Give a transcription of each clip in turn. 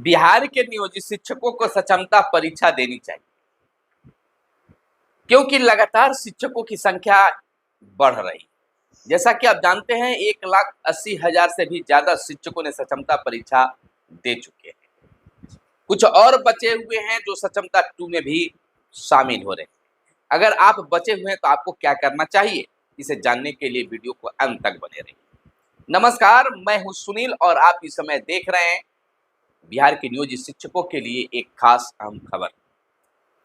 बिहार के नियोजित शिक्षकों को सक्षमता परीक्षा देनी चाहिए, क्योंकि लगातार शिक्षकों की संख्या बढ़ रही है। जैसा कि आप जानते हैं 1,80,000 से भी ज्यादा शिक्षकों ने सक्षमता परीक्षा दे चुके हैं। कुछ और बचे हुए हैं जो सक्षमता 2 में भी शामिल हो रहे हैं। अगर आप बचे हुए हैं तो आपको क्या करना चाहिए, इसे जानने के लिए वीडियो को अंत तक बने रहिए। नमस्कार, मैं हूं सुनील और आप इस समय देख रहे हैं बिहार के नियोजित शिक्षकों के लिए एक खास अहम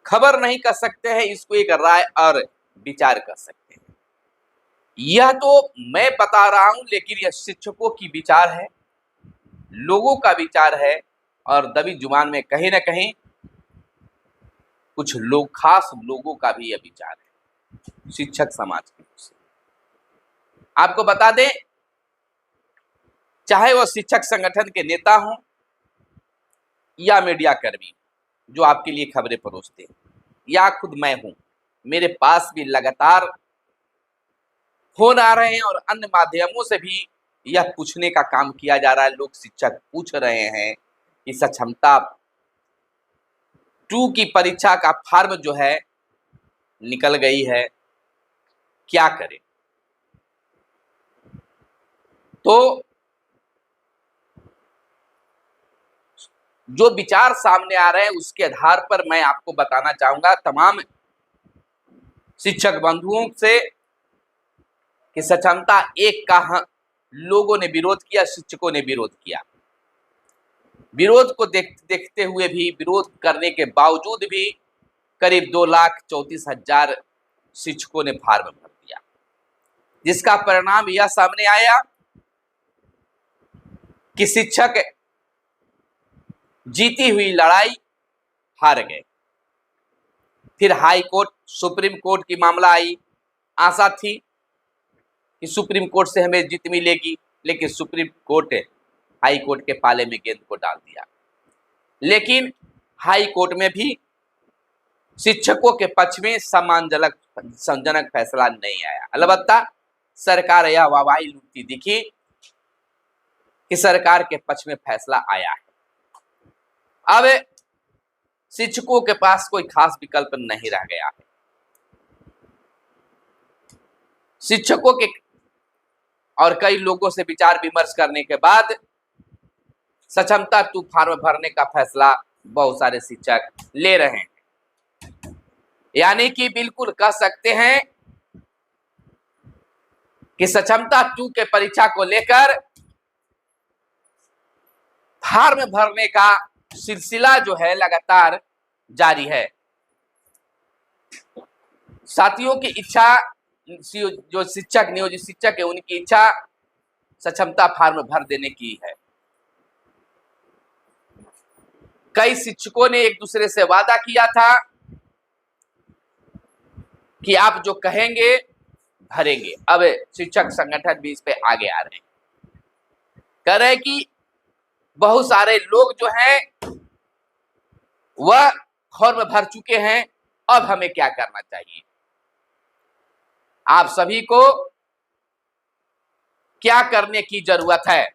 खबर नहीं कर सकते हैं, इसको एक राय और विचार कर सकते हैं। यह तो मैं बता रहा हूं, लेकिन यह शिक्षकों की विचार है, लोगों का विचार है और दबी जुबान में कहीं ना कहीं कुछ लोग, खास लोगों का भी यह विचार है, शिक्षक समाज की ओर से। आपको बता दें, चाहे वह शिक्षक संगठन के नेता हों या मीडिया कर्मी जो आपके लिए खबरें परोसते हैं, या खुद मैं हूं, मेरे पास भी लगातार फोन आ रहे हैं और अन्य माध्यमों से भी यह पूछने का काम किया जा रहा है। लोग, शिक्षक पूछ रहे हैं कि सक्षमता 2 की परीक्षा का फॉर्म जो है निकल गई है, क्या करें। तो जो विचार सामने आ रहे हैं उसके आधार पर मैं आपको बताना चाहूंगा तमाम शिक्षक बंधुओं से कि सक्षमता 1 का लोगों ने विरोध किया, शिक्षकों ने विरोध किया। विरोध को देखते हुए भी, विरोध करने के बावजूद भी करीब 2,34,000 शिक्षकों ने फॉर्म भर दिया, जिसका परिणाम यह सामने आया कि शिक्षक जीती हुई लड़ाई हार गए। फिर हाई कोर्ट, सुप्रीम कोर्ट की मामला आई। आशा थी कि सुप्रीम कोर्ट से हमें जीत मिलेगी, लेकिन सुप्रीम कोर्ट हाई कोर्ट के पाले में गेंद को डाल दिया। लेकिन हाई कोर्ट में भी शिक्षकों के पक्ष में सम्मानजनक फैसला नहीं आया। अलबत्ता सरकार यह वाहवाही लूटती दिखी कि सरकार के पक्ष में फैसला आया है। अब शिक्षकों के पास कोई खास विकल्प नहीं रह गया है। शिक्षकों के और कई लोगों से विचार विमर्श करने के बाद सक्षमता 2 फॉर्म भरने का फैसला बहुत सारे शिक्षक ले रहे हैं। यानी कि बिल्कुल कह सकते हैं कि सक्षमता 2 के परीक्षा को लेकर फॉर्म भरने का सिलसिला जो है लगातार जारी है। साथियों की इच्छा, जो शिक्षक, नियोजित शिक्षक है, उनकी इच्छा सक्षमता फॉर्म भर देने की है। कई शिक्षकों ने एक दूसरे से वादा किया था कि आप जो कहेंगे भरेंगे। अब शिक्षक संगठन भी इस पे आगे आ रहे हैं, कह रहे हैं कि बहुत सारे लोग जो हैं वह फॉर्म भर चुके हैं, अब हमें क्या करना चाहिए। आप सभी को क्या करने की जरूरत है।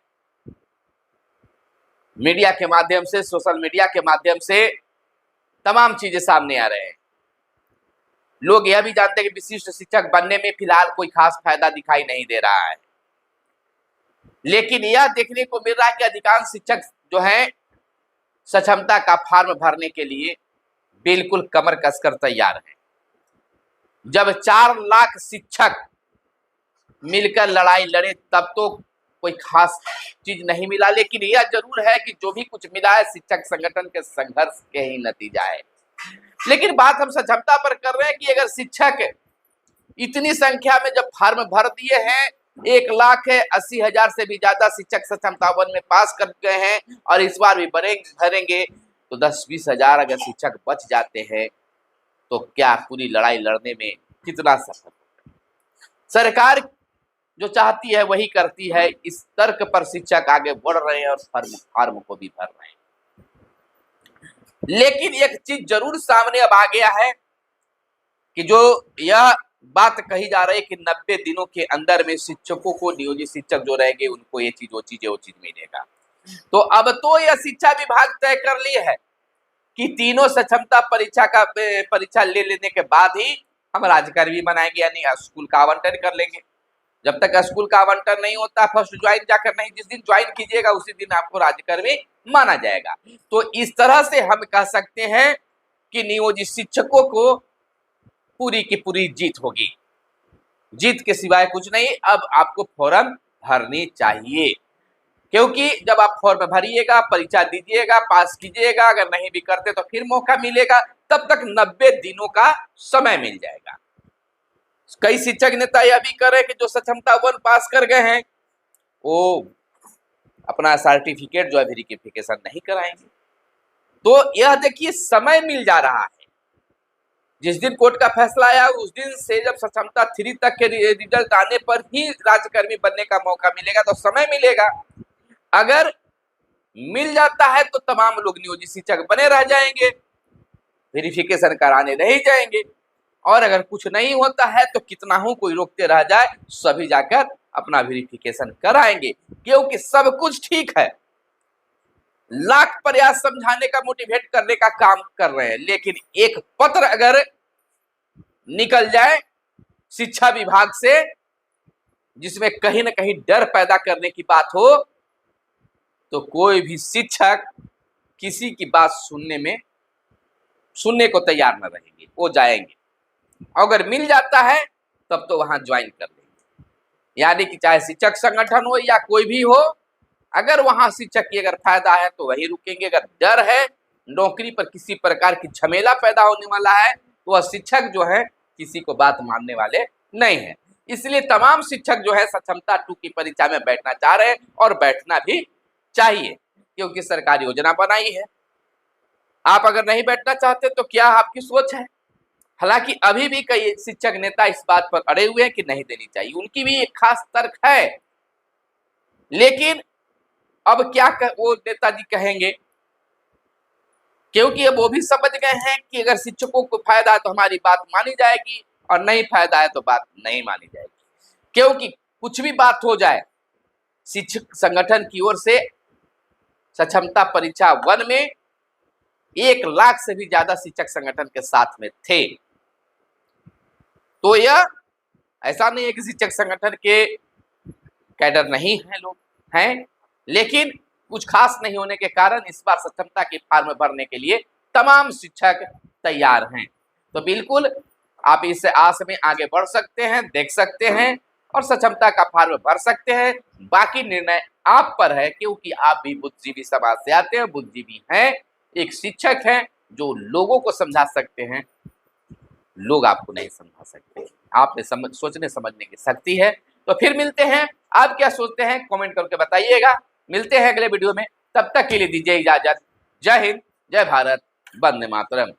मीडिया के माध्यम से, सोशल मीडिया के माध्यम से तमाम चीजें सामने आ रहे हैं। लोग यह भी जानते हैं कि विशिष्ट शिक्षक बनने में फिलहाल कोई खास फायदा दिखाई नहीं दे रहा है, लेकिन यह देखने को मिल रहा है कि अधिकांश शिक्षक जो हैं सक्षमता का फॉर्म भरने के लिए बिल्कुल कमर कसकर तैयार हैं। जब 4 लाख शिक्षक मिलकर लड़ाई लड़े तब तो कोई खास चीज नहीं मिला, लेकिन यह जरूर है कि जो भी कुछ मिला है शिक्षक संगठन के संघर्ष के ही नतीजा है। लेकिन बात हम सक्षमता पर कर रहे हैं कि अगर शिक्षक इतनी संख्या में जब फॉर्म भर दिए हैं, 1,80,000 से भी ज्यादा शिक्षक सक्षमता 1 में पास कर गए हैं और इस बार भी भरेंगे, तो 10-20 हजार अगर शिक्षक बच जाते हैं तो क्या पूरी लड़ाई लड़ने में कितना सफल होगा। सरकार जो चाहती है वही करती है। इस तर्क पर शिक्षक आगे बढ़ रहे हैं और फॉर्म को भी भर रहे हैं। लेकिन एक चीज जरूर सामने अब आ गया है कि जो यह बात कही जा रही है कि 90 दिनों के अंदर में शिक्षकों को, नियोजित शिक्षक जो रहेंगे, उनको ये चीज वो चीज मिलेगा। तो अब तो यह शिक्षा विभाग तय कर ली है कि तीनों सक्षमता परीक्षा ले लेने के बाद ही हम राज्यकर्मी बनाएंगे, यानी स्कूल का आवंटन कर लेंगे। जब तक स्कूल का आवंटन नहीं होता, फर्स्ट ज्वाइन जाकर नहीं, जिस दिन ज्वाइन कीजिएगा उसी दिन आपको राज्यकर्मी माना जाएगा। तो इस तरह से हम कह सकते हैं कि नियोजित शिक्षकों को पूरी की पूरी जीत होगी, जीत के सिवाय कुछ नहीं। अब आपको फॉर्म भरनी चाहिए, क्योंकि जब आप फॉर्म भरिएगा, परीक्षा दीजिएगा, पास कीजिएगा, अगर नहीं भी करते तो फिर मौका मिलेगा, तब तक 90 दिनों का समय मिल जाएगा। कई शिक्षक नेता यह भी कर रहे हैं कि जो सक्षमता 1 पास कर गए हैं वो अपना सर्टिफिकेट जो है वेरिफिकेशन नहीं कराएंगे। तो यह देखिए समय मिल जा रहा है। जिस दिन कोर्ट का फैसला आया उस दिन से जब सक्षमता 3 तक के रिजल्ट आने पर ही राज्यकर्मी बनने का मौका मिलेगा, तो समय मिलेगा। अगर मिल जाता है तो तमाम लोग नियोजित शिक्षक बने रह जाएंगे, वेरिफिकेशन कराने नहीं जाएंगे। और अगर कुछ नहीं होता है तो कितना हूं कोई रोकते रह जाए, सभी जाकर अपना वेरिफिकेशन कराएंगे, क्योंकि सब कुछ ठीक है। लाख प्रयास समझाने का, मोटिवेट करने का काम कर रहे हैं, लेकिन एक पत्र अगर निकल जाए शिक्षा विभाग से जिसमें कहीं ना कहीं डर पैदा करने की बात हो, तो कोई भी शिक्षक किसी की बात सुनने को तैयार न रहेंगे, वो जाएंगे। अगर मिल जाता है तब तो वहां ज्वाइन कर लेंगे, यानी कि चाहे शिक्षक संगठन हो या कोई भी हो, अगर वहां शिक्षक की अगर फायदा है तो वही रुकेंगे। अगर डर है, नौकरी पर किसी प्रकार की झमेला पैदा होने वाला है, तो वह शिक्षक जो है किसी को बात मानने वाले नहीं है। इसलिए तमाम शिक्षक जो है सक्षमता 2 की परीक्षा में बैठना चाह रहे हैं और बैठना भी चाहिए, क्योंकि सरकार योजना बनाई है। आप अगर नहीं बैठना चाहते तो क्या आपकी सोच है? हालांकि अभी भी कई शिक्षक नेता इस बात पर अड़े हुए हैं कि नहीं देनी चाहिए, उनकी भी एक खास तर्क है। लेकिन अब क्या वो नेताजी कहेंगे, क्योंकि अब वो भी समझ गए हैं कि अगर शिक्षकों को फायदा है तो हमारी बात मानी जाएगी, और नहीं फायदा है तो बात नहीं मानी जाएगी। क्योंकि कुछ भी बात हो जाए, शिक्षक संगठन की ओर से सक्षमता परीक्षा 1 में 1 लाख से भी ज्यादा शिक्षक संगठन के साथ में थे। तो यह ऐसा नहीं है कि शिक्षक संगठन के कैडर नहीं है, लोग हैं, लेकिन कुछ खास नहीं होने के कारण इस बार सक्षमता की फॉर्म भरने के लिए तमाम शिक्षक तैयार हैं। तो बिल्कुल आप इस आस में आगे बढ़ सकते हैं, देख सकते हैं और सक्षमता का फॉर्म भर सकते हैं। बाकी निर्णय आप पर है, क्योंकि आप भी बुद्धिजीवी समाज से आते हैं, बुद्धिजीवी हैं, एक शिक्षक हैं जो लोगों को समझा सकते हैं, लोग आपको नहीं समझा सकते। आप में सोचने समझने की शक्ति है। तो फिर मिलते हैं, आप क्या सोचते हैं कमेंट करके बताइएगा। मिलते हैं अगले वीडियो में, तब तक के लिए दीजिए इजाजत। जय हिंद, जय भारत, वंदे मातरम।